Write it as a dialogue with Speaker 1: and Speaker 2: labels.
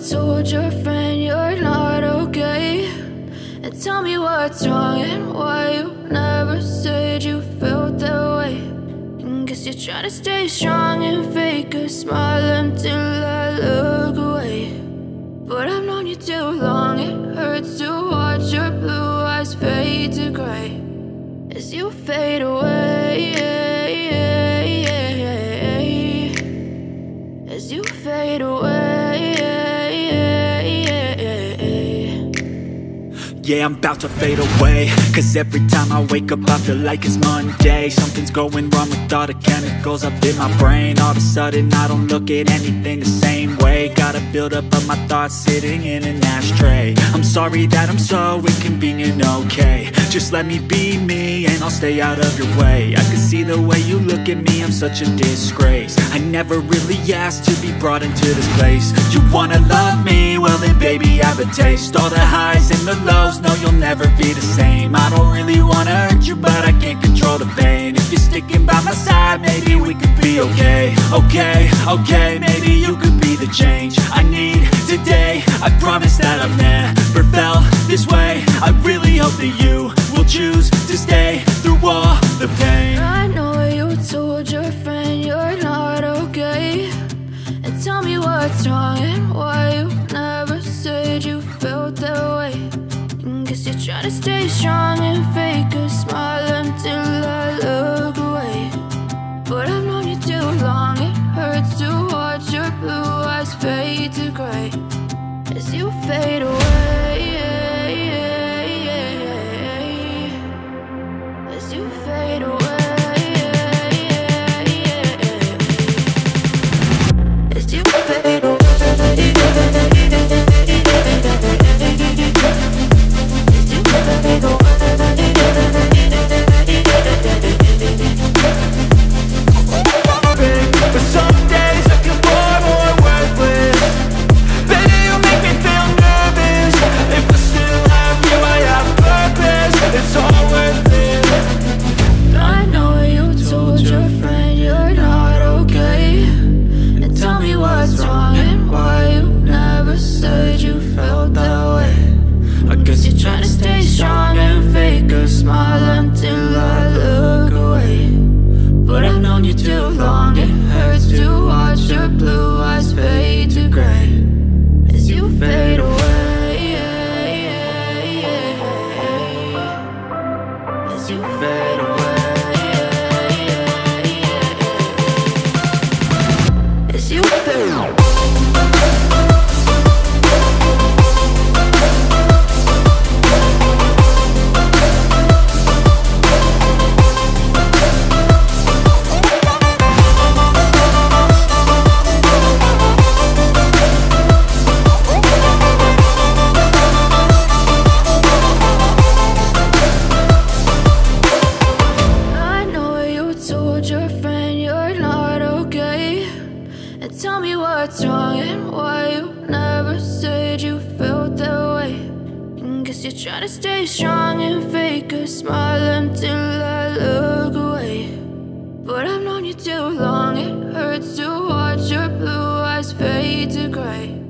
Speaker 1: told your friend you're not okay, and tell me what's wrong and why you never said you felt that way. And guess you're trying to stay strong and fake a smile until I look away. But I've known you too long, it hurts to watch your blue eyes fade to gray as you fade away, as you fade away.
Speaker 2: Yeah, I'm about to fade away, cause every time I wake up I feel like it's Monday. Something's going wrong with all the chemicals up in my brain. All of a sudden I don't look at anything the same way. Gotta build up of my thoughts sitting in an ashtray. I'm sorry that I'm so inconvenient, okay. Just let me be me and I'll stay out of your way. I can see the way you look at me, I'm such a disgrace. I never really asked to be brought into this place. You wanna love me? Well then baby I have a taste. All the highs and the lows, no you'll never be the same. I don't really wanna hurt you but I can't control the pain. If you're sticking by my side maybe we could be okay. Okay, maybe you could be the change I need today. I promise that I've never felt this way. I really hope that you will choose to stay through all the pain.
Speaker 1: I know you told your friend you're not okay, and tell me what's wrong and why you never said you felt that way. And guess you're trying to stay strong and fake a smile until I look away. But I've known you too long, it hurts to watch your blue eyes fade to gray as you fade away, as you fade away, as you fade away.
Speaker 2: But some days I feel more worthless. Baby, you make me feel nervous. If I still have you, I have purpose. It's all worth it.
Speaker 1: I know you told your friend you're not okay, and tell me what's wrong and why you never said you felt that way. I guess you're trying to stay strong and fake a smile until I look away. But I've known you too long, it hurts to watch your blue eyes fade to gray as you fade away, as you fade away, as you fade away. Tell me what's wrong and why you never said you felt that way. And guess you're trying to stay strong and fake a smile until I look away. But I've known you too long, it hurts to watch your blue eyes fade to gray